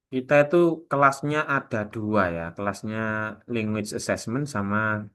Kita itu kelasnya ada dua ya, kelasnya language assessment sama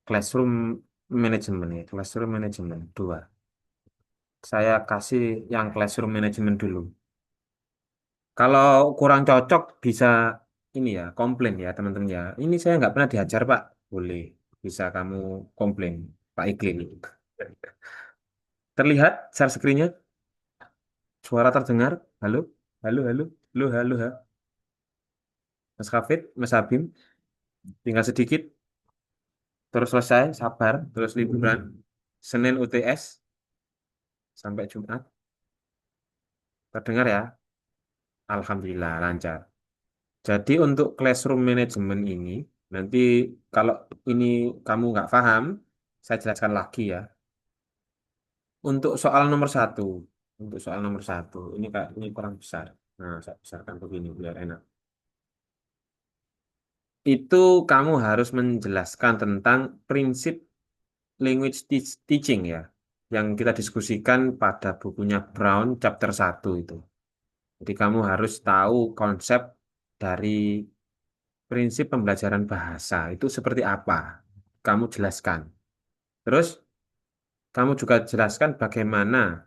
classroom management ya, classroom management dua. Saya kasih yang classroom management dulu. Kalau kurang cocok bisa ini ya, komplain ya teman-teman ya. Ini saya nggak pernah diajar Pak. Boleh, bisa kamu komplain Pak Iklim. Terlihat share screen-nya, suara terdengar. Halo, halo, halo, halo, halo, halo. Mas Kafid, Mas Habib, tinggal sedikit, terus selesai, sabar, terus liburan. Senin UTS sampai Jumat. Terdengar ya? Alhamdulillah lancar. Jadi untuk classroom management ini, nanti kalau ini kamu nggak paham, saya jelaskan lagi ya. Untuk soal nomor satu, untuk soal nomor satu, ini kak ini kurang besar. Nah, saya besarkan begini biar enak. Itu kamu harus menjelaskan tentang prinsip language teaching ya, yang kita diskusikan pada bukunya Brown chapter satu itu. Jadi kamu harus tahu konsep dari prinsip pembelajaran bahasa itu seperti apa. Kamu jelaskan. Terus kamu juga jelaskan bagaimana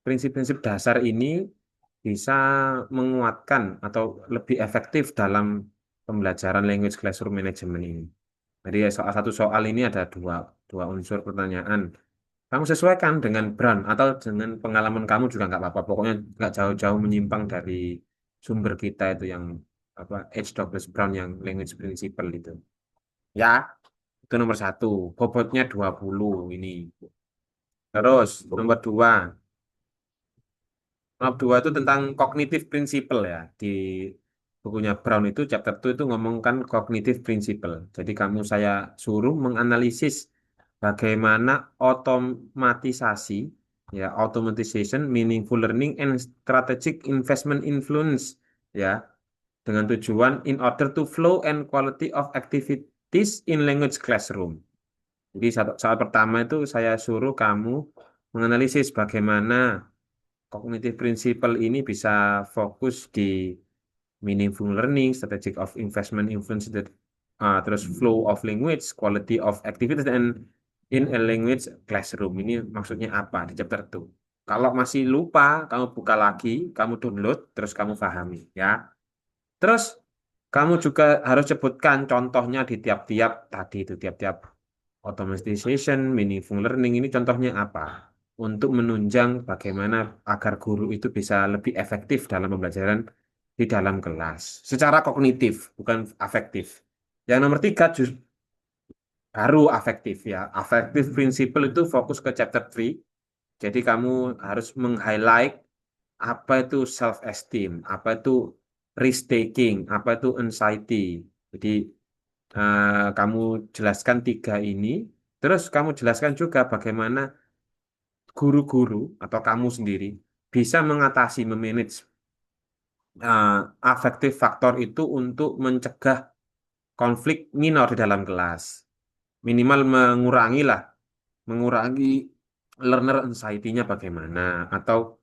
prinsip-prinsip dasar ini bisa menguatkan atau lebih efektif dalam pembelajaran language classroom management ini. Jadi soal satu soal ini ada dua unsur pertanyaan. Kamu sesuaikan dengan brand atau dengan pengalaman kamu juga nggak apa-apa. Pokoknya nggak jauh-jauh menyimpang dari sumber kita itu yang apa H. Douglas Brown yang language principle itu. Ya, itu nomor satu. Bobotnya 20 ini. Terus nomor dua. Bab 2 itu tentang cognitive principle ya. Di bukunya Brown itu chapter 2 itu ngomongkan cognitive principle. Jadi kamu saya suruh menganalisis bagaimana otomatisasi ya automatization, meaningful learning and strategic investment influence ya dengan tujuan in order to flow and quality of activities in language classroom. Jadi saat pertama itu saya suruh kamu menganalisis bagaimana Cognitive principle ini bisa fokus di meaningful learning, strategic of investment influence, terus flow of language, quality of activities, and in a language classroom. Ini maksudnya apa di chapter 2? Kalau masih lupa, kamu buka lagi, kamu download, terus kamu pahami ya. Terus kamu juga harus sebutkan contohnya di tiap-tiap tadi itu tiap-tiap automatization, meaningful learning ini contohnya apa? Untuk menunjang bagaimana agar guru itu bisa lebih efektif dalam pembelajaran di dalam kelas. Secara kognitif, bukan afektif. Yang nomor tiga baru afektif ya. Afektif principle itu fokus ke chapter 3. Jadi kamu harus meng-highlight apa itu self-esteem, apa itu risk-taking, apa itu anxiety. Jadi kamu jelaskan tiga ini, terus kamu jelaskan juga bagaimana guru-guru atau kamu sendiri bisa mengatasi, memanage eh, affective faktor itu untuk mencegah konflik minor di dalam kelas. Minimal mengurangi lah, mengurangi learner anxiety-nya bagaimana, atau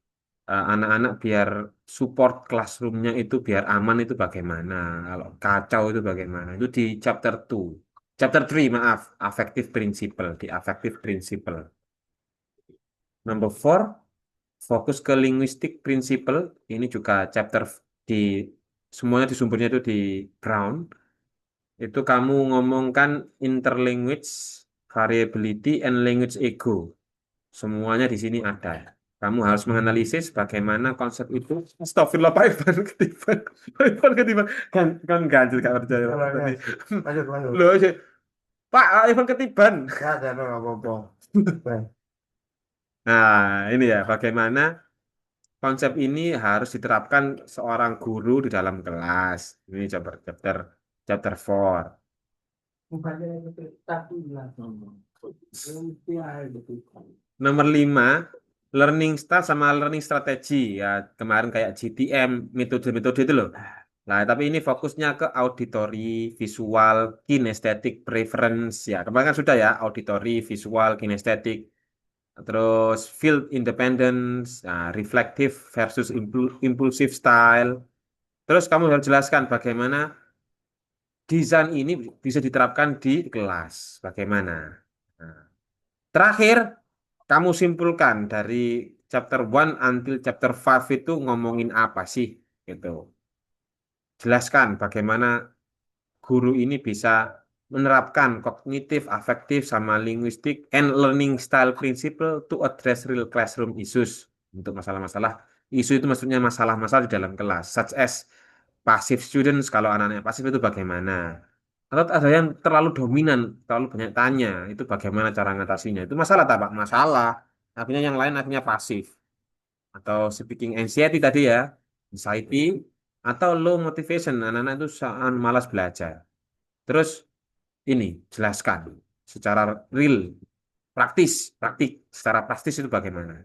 anak-anak biar support classroom-nya itu biar aman itu bagaimana, kalau kacau itu bagaimana. Itu di chapter 2. Chapter 3, maaf, affective principle, di affective principle. Number 4, fokus ke linguistic principle. Ini juga chapter di semuanya di sumbernya itu di Brown. Itu kamu ngomongkan interlanguage variability and language ego. Semuanya di sini ada. Kamu harus menganalisis bagaimana konsep itu. Astagfirullah, Pak Ivan ketiban. Pak Ivan ketiban. Kan ganjil gak percaya. Tadi. Lanjut, lanjut. Loh, Pak Ivan ketiban. Ya, ada nggak apa-apa. Baik. Nah, ini ya bagaimana konsep ini harus diterapkan seorang guru di dalam kelas. Ini chapter chapter 4. Bukannya itu tapi lah. Nanti aja gitu. Nomor 5, learning style sama learning strategy. Ya, kemarin kayak GTM, metode-metode itu loh. Nah, tapi ini fokusnya ke auditory, visual, kinesthetic preference. Ya, kemarin kan sudah ya, auditory, visual, kinesthetic. Terus field independence, nah, reflective versus impulsive style. Terus kamu harus jelaskan bagaimana desain ini bisa diterapkan di kelas. Bagaimana? Nah, terakhir, kamu simpulkan dari chapter 1 until chapter 5 itu ngomongin apa sih? Gitu. Jelaskan bagaimana guru ini bisa menerapkan kognitif, afektif, sama linguistik and learning style principle to address real classroom issues. Untuk masalah-masalah, isu itu maksudnya masalah-masalah di dalam kelas, such as passive students, kalau anak-anak pasif itu bagaimana. Atau ada yang terlalu dominan, terlalu banyak tanya, itu bagaimana cara ngatasinya. Itu masalah tak, Pak? Masalah. Akhirnya yang lain akhirnya pasif. Atau speaking anxiety tadi ya, anxiety, atau low motivation, anak-anak itu malas belajar. Terus ini jelaskan secara real, praktis, praktik, secara praktis itu bagaimana.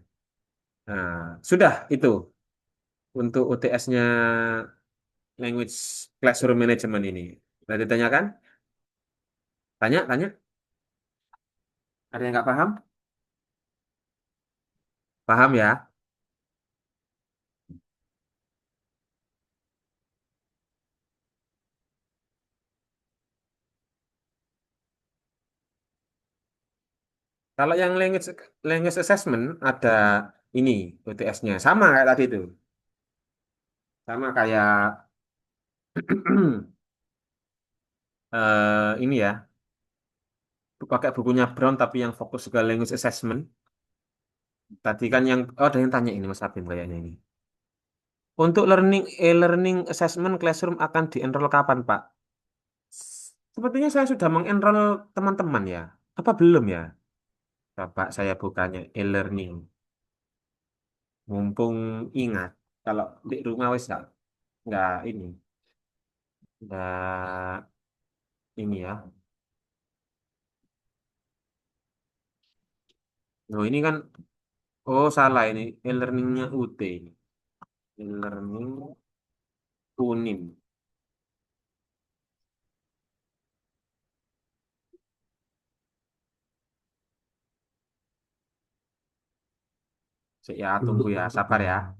Nah, sudah itu untuk UTS-nya Language Classroom Management ini. Sudah ditanyakan? Tanya, tanya. Ada yang nggak paham? Paham ya? Kalau yang language assessment ada ini UTS-nya sama kayak tadi itu. Sama kayak ini ya, pakai bukunya Brown tapi yang fokus ke language assessment. Tadi kan yang ada yang tanya ini Mas Abim kayaknya ini. Untuk e-learning assessment classroom akan di-enroll kapan, Pak? Sepertinya saya sudah mengenroll teman-teman ya. Apa belum ya? Coba saya bukanya e-learning. Mumpung ingat. Kalau di rumah wis nggak ini. Nggak ini ya. Oh ini kan, oh salah ini. E-learningnya UT ini. E-learning Unim. Ya, tunggu ya, sabar ya.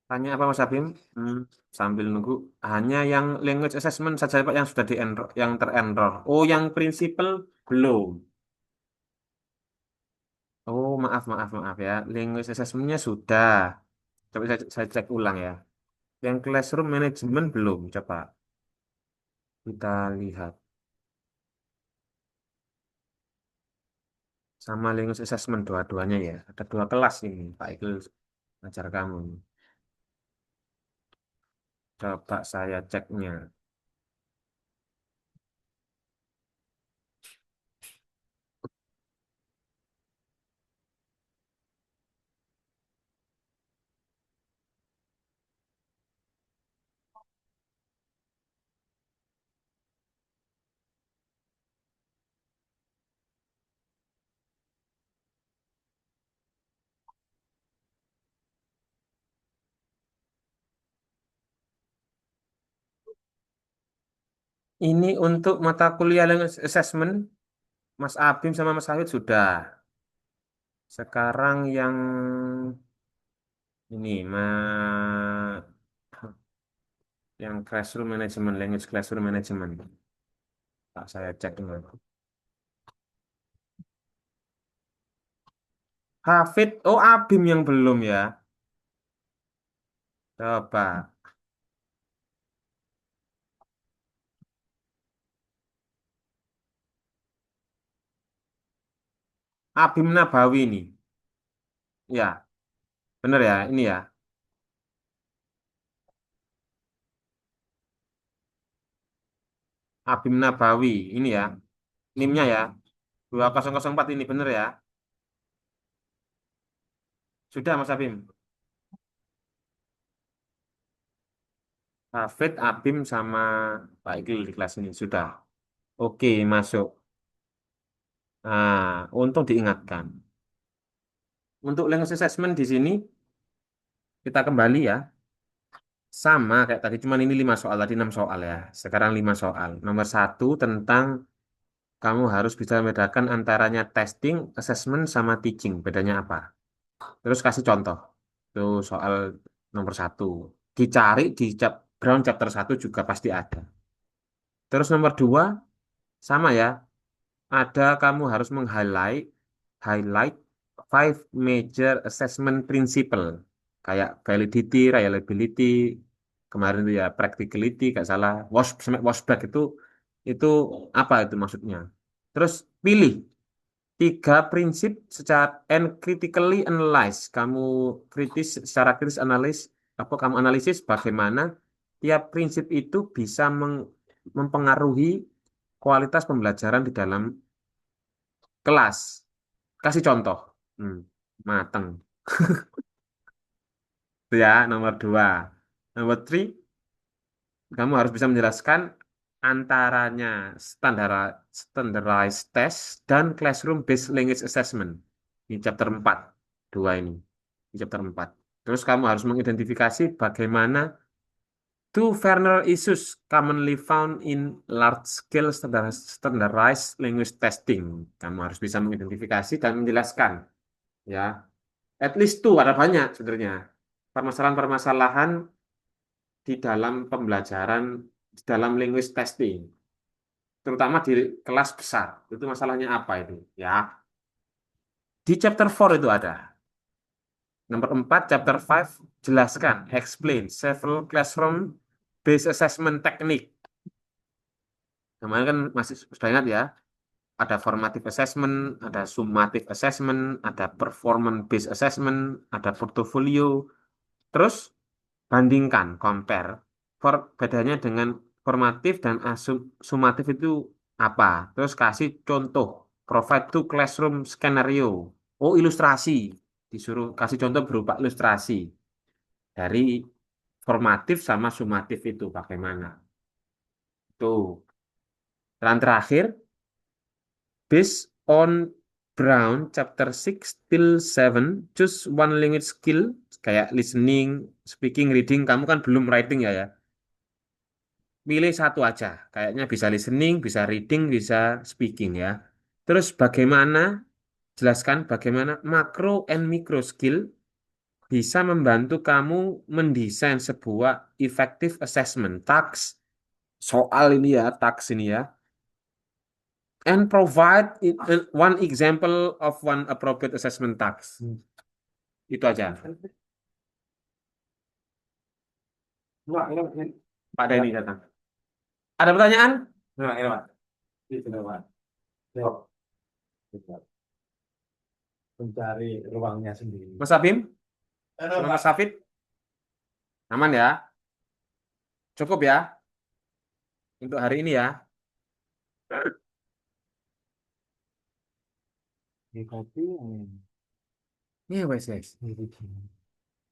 Tanya apa Mas Abim? Hmm, sambil nunggu. Hanya yang language assessment saja Pak yang sudah yang terenroll. Oh, yang prinsipal belum. Oh, maaf, maaf, maaf ya. Language assessmentnya sudah. Coba saya cek ulang ya. Yang classroom management belum. Coba kita lihat. Sama language assessment dua-duanya ya. Ada dua kelas ini. Pak Ikul ajar kamu. Coba saya ceknya. Ini untuk mata kuliah language assessment, Mas Abim sama Mas Hafid sudah. Sekarang yang ini, yang classroom management, language classroom management. Tak saya cek dulu. Hafid, oh Abim yang belum ya. Coba. Abim Nabawi nih. Ya, bener ya, ini ya. Abim Nabawi, ini ya. NIM-nya ya. 2004 ini bener ya. Sudah Mas Abim. Hafid, Abim sama Pak Iqbal di kelas ini. Sudah. Oke, masuk. Nah, untung diingatkan. Untuk language assessment di sini, kita kembali ya. Sama kayak tadi, cuman ini 5 soal, tadi 6 soal ya. Sekarang 5 soal. Nomor satu tentang kamu harus bisa membedakan antaranya testing, assessment, sama teaching. Bedanya apa? Terus kasih contoh. Itu soal nomor satu. Dicari di Brown chapter satu juga pasti ada. Terus nomor dua, sama ya. Ada kamu harus highlight five major assessment principle. Kayak validity, reliability, kemarin itu ya practicality, gak salah. Sampai washback itu apa itu maksudnya? Terus pilih tiga prinsip secara and critically analyze. Kamu secara kritis kamu analisis bagaimana tiap prinsip itu bisa mempengaruhi kualitas pembelajaran di dalam kelas. Kasih contoh. Hmm, mateng. Itu ya, nomor dua. Nomor three, kamu harus bisa menjelaskan antaranya standardized test dan classroom based language assessment. Ini chapter 4 dua ini. Ini chapter 4. Terus kamu harus mengidentifikasi bagaimana two Werner issues commonly found in large-scale standardized language testing. Kamu harus bisa mengidentifikasi dan menjelaskan, ya. At least two, ada banyak sebenarnya. Permasalahan-permasalahan di dalam pembelajaran, di dalam linguist testing, terutama di kelas besar. Itu masalahnya apa itu? Ya, di chapter 4 itu ada. Nomor 4, chapter 5, jelaskan, explain several classroom based assessment technique. Kemarin kan masih sudah ingat ya, ada formative assessment, ada summative assessment, ada performance based assessment, ada portfolio. Terus bandingkan, compare. Bedanya dengan formatif dan sumatif itu apa? Terus kasih contoh, provide to classroom scenario. Oh, ilustrasi. Disuruh kasih contoh berupa ilustrasi dari formatif sama sumatif itu bagaimana. Tuh. Dan terakhir, based on Brown chapter 6 till 7, choose one language skill kayak listening, speaking, reading. Kamu kan belum writing ya. Pilih satu aja. Kayaknya bisa listening, bisa reading, bisa speaking ya. Terus jelaskan bagaimana makro and micro skill bisa membantu kamu mendesain sebuah effective assessment task. Soal ini ya, task ini ya. And provide one example of one appropriate assessment task. Itu aja. Pak Denny datang. Ada pertanyaan? Ini, Pak. Itu, Pak. Yuk, kita mencari ruangnya sendiri. Mas Abim? Sama Mas Hafid? Aman ya? Cukup ya? Untuk hari ini ya? Di kopi, Iya, wes, guys. ini.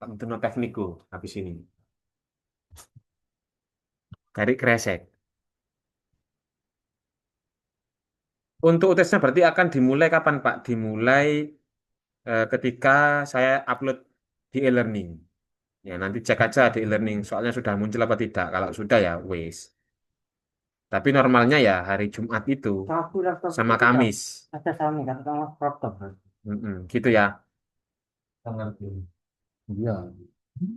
Untuk teknikku habis ini. Garik kresek. Untuk UTS-nya berarti akan dimulai kapan, Pak? Dimulai ketika saya upload di e-learning. Ya, nanti cek aja di e-learning. Soalnya sudah muncul apa tidak. Kalau sudah ya, wes. Tapi normalnya ya hari Jumat itu Tapi laptop sama kita Kamis. ada sama kata sama laptop. Gitu ya. Sangat iya.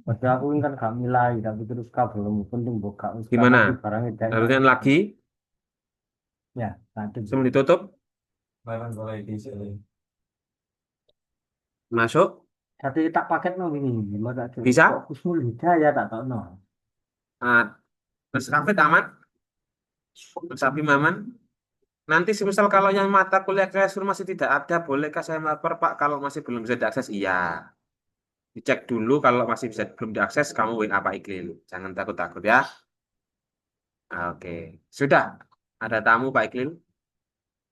Padahal aku ini kan gak milai, tapi terus kabel penting buka Gimana? tapi barangnya tidak Harusnya lagi ya, tadi sebelum ditutup barang boleh di sini. masuk Tapi tak paket no ini, gimana tuh? Kok bisa. usul ya tak tahu no. Ah, Mas Rafid aman, Mas Abim aman. Nanti semisal kalau yang mata kuliah Classroom masih tidak ada, bolehkah saya melapor Pak? Kalau masih belum bisa diakses, iya. Dicek dulu kalau masih bisa belum diakses, kamu WA Pak Iqlil. Jangan takut-takut ya. Oke, sudah. Ada tamu Pak Iqlil.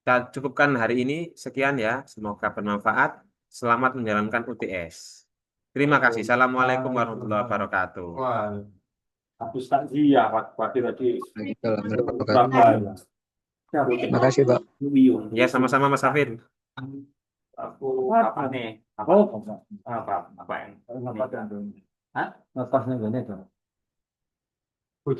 Kita cukupkan hari ini. Sekian ya. Semoga bermanfaat. Selamat menjalankan UTS. Terima kasih. Assalamualaikum warahmatullahi wabarakatuh. Wah, aku tak iya, Pak. Tadi Waalaikumsalam warahmatullahi berapa wabarakatuh. ya? Makasih, Pak. Ya, sama-sama Mas Hafid. Aku apa nih? Apa? Apa? Apa yang? Hah? Ngekosnya gini tuh.